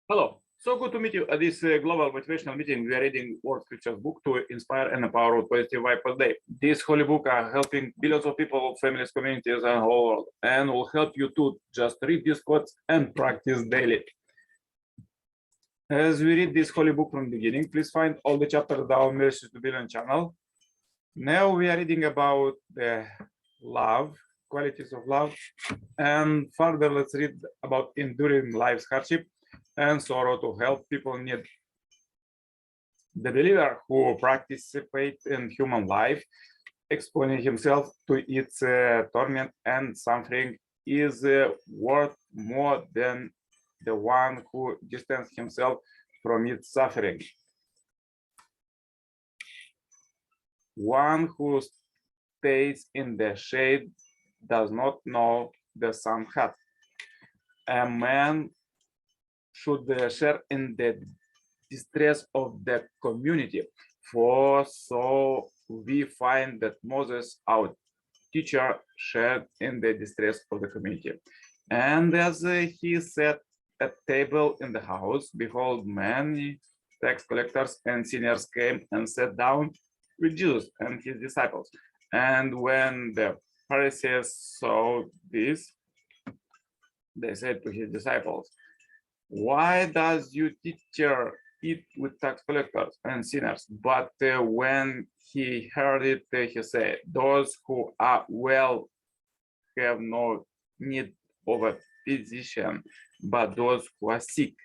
Hello. So good to meet you at this global motivational meeting. We are reading World Scriptures book to inspire and empower with positive vibe per day. This holy book are helping billions of people, families, communities, and whole world, and will help you to just read these quotes and practice daily. As we read this holy book from the beginning, please find all the chapters down Mercy to Billion channel. Now we are reading about the love, qualities of love, and further let's read about enduring life's hardship and sorrow to help people in need. The believer who participates in human life, exposing himself to its torment and suffering, is worth more than the one who distances himself from its suffering. One who stays in the shade does not know the sun hot. A man should share in the distress of the community. For so we find that Moses, our teacher, shared in the distress of the community. And as he sat at table in the house, behold, many tax collectors and sinners came and sat down with Jesus and his disciples. And when the Pharisees saw this, they said to his disciples, "Why does your teacher eat with tax collectors and sinners?" But when he heard it, he said, "Those who are well have no need of a physician, but those who are sick."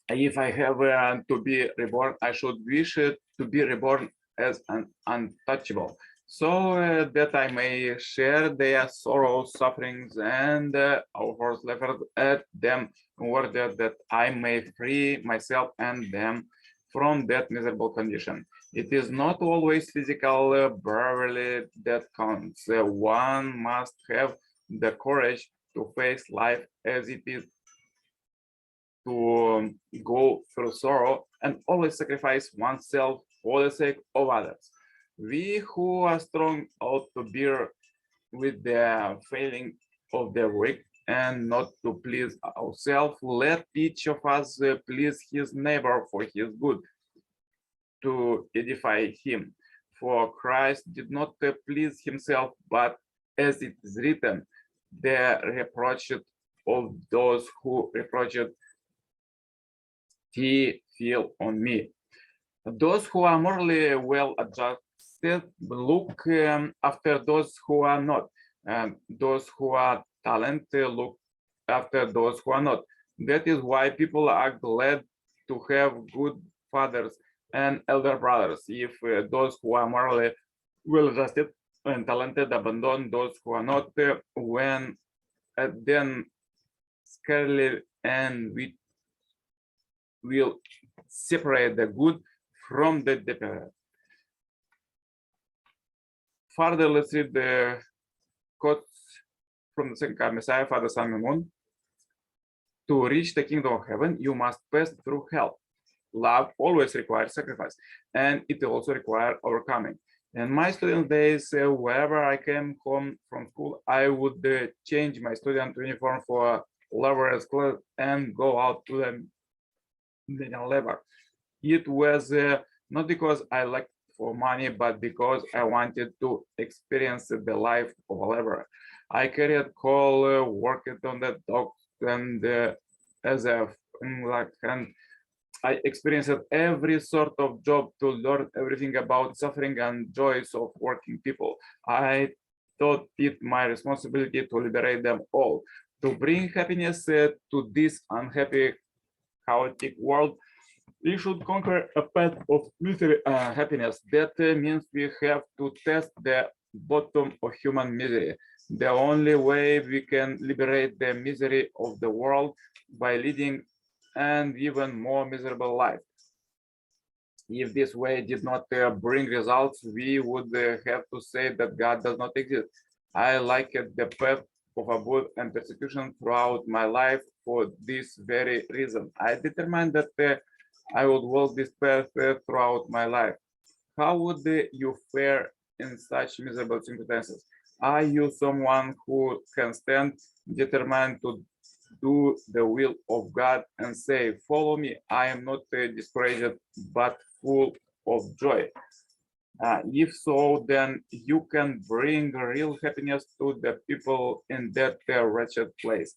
If I have to be reborn, I should wish to be reborn as an untouchable, so that I may share their sorrows, sufferings, and our horse left at them, in order that I may free myself and them from that miserable condition. It is not always physical bravery that counts. One must have the courage to face life as it is, to go through sorrow, and always sacrifice oneself for the sake of others. We who are strong ought to bear with the failing of the weak and not to please ourselves. Let each of us please his neighbor for his good, to edify him. For Christ did not please himself, but as it is written, the reproach of those who reproached he feel on me. Those who are morally well adjusted look after those who are not, and those who are talented look after those who are not. That is why people are glad to have good fathers and elder brothers. If those who are morally well adjusted and talented abandon those who are not, when then scarcely and we will separate the good from the bad. Further, let's read the quotes from the second card, Messiah, Father, Son, and Moon. To reach the kingdom of heaven, you must pass through hell. Love always requires sacrifice, and it also requires overcoming. In my student days, wherever I came home from school, I would change my student uniform for lover's clothes and go out to the labor. It was not because I lacked for money, but because I wanted to experience the life of a laborer. I carried coal, worked on the docks, and as a and I experienced every sort of job to learn everything about suffering and joys of working people. I thought it my responsibility to liberate them all, to bring happiness to this unhappy, chaotic world. We should conquer a path of misery and happiness. That means we have to test the bottom of human misery. The only way we can liberate the misery of the world by leading an even more miserable life. If this way did not bring results, we would have to say that God does not exist. I liked the path of abuse and persecution throughout my life for this very reason. I determined that I would walk this path throughout my life. How would you fare in such miserable circumstances? Are you someone who can stand determined to do the will of God and say, follow me? I am not discouraged, but full of joy. If so, then you can bring real happiness to the people in that wretched place.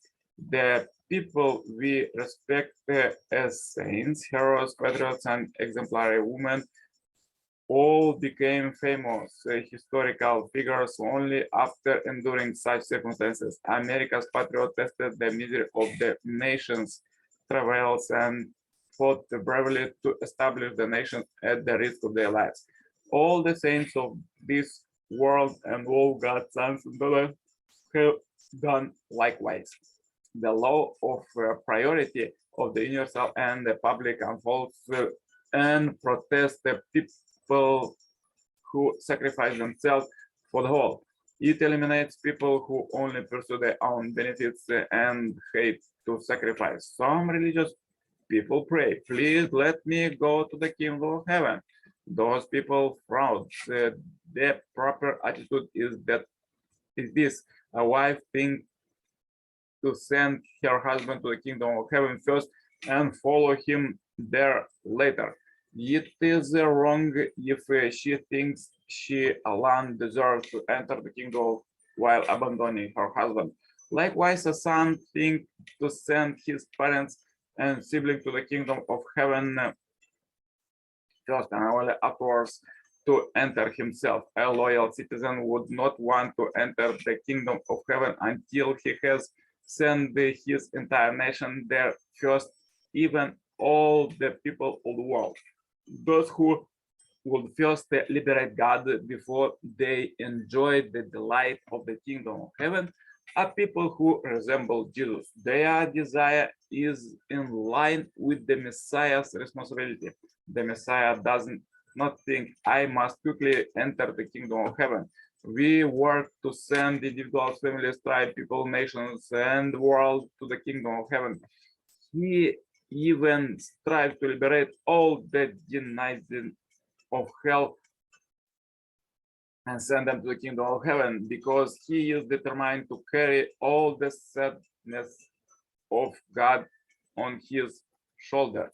The people we respect as saints, heroes, patriots, and exemplary women all became famous historical figures only after enduring such circumstances. America's patriots tested the misery of the nation's travails and fought bravely to establish the nation at the risk of their lives. All the saints of this world and all God's sons and daughters have done likewise. The law of priority of the universal and the public unfolds and protests the people who sacrifice themselves for the whole. It eliminates people who only pursue their own benefits and hate to sacrifice. Some religious people pray, please let me go to the kingdom of heaven. Those people frown. The proper attitude is this: a wife thinks to send her husband to the kingdom of heaven first and follow him there later. It is wrong if she thinks she alone deserves to enter the kingdom while abandoning her husband. Likewise, a son thinks to send his parents and siblings to the kingdom of heaven first and only afterwards to enter himself. A loyal citizen would not want to enter the kingdom of heaven until he has sent his entire nation there first, even all the people of the world. Those who would first liberate God before they enjoy the delight of the kingdom of heaven are people who resemble Jesus. Their desire is in line with the Messiah's responsibility. The Messiah doesn't not think I must quickly enter the kingdom of heaven. We work to send individuals, families, tribes, people, nations, and the world to the kingdom of heaven. He even strives to liberate all the denizens of hell and send them to the kingdom of heaven, because he is determined to carry all the sadness of God on his shoulders.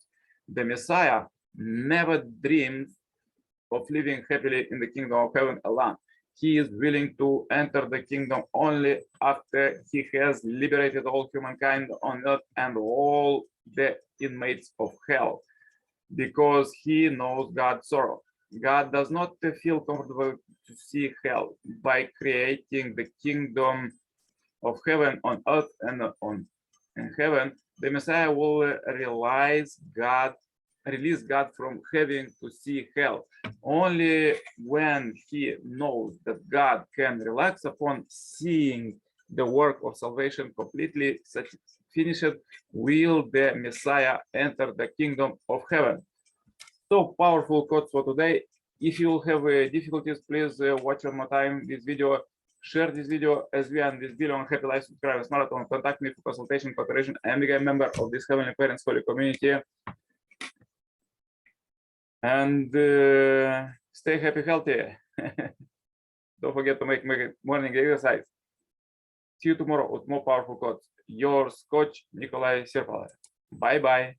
The Messiah never dreams of living happily in the kingdom of heaven alone. He is willing to enter the kingdom only after he has liberated all humankind on earth and all the inmates of hell, because he knows God's sorrow. God does not feel comfortable to see hell. By creating the kingdom of heaven on earth and in heaven, the Messiah will release God from having to see hell. Only when he knows that God can relax upon seeing the work of salvation completely finished, will the Messiah enter the kingdom of heaven. So powerful quotes for today. If you have difficulties, please watch one more time this video. Share this video as we end this video on Happy Life Subscribers Marathon. Contact me for consultation, cooperation. I am a member of this Heavenly Parents Holy Community. And stay happy, healthy. Don't forget to make morning exercise. See you tomorrow with more powerful quotes. Yours, Coach Nikolai Serpala. Bye-bye.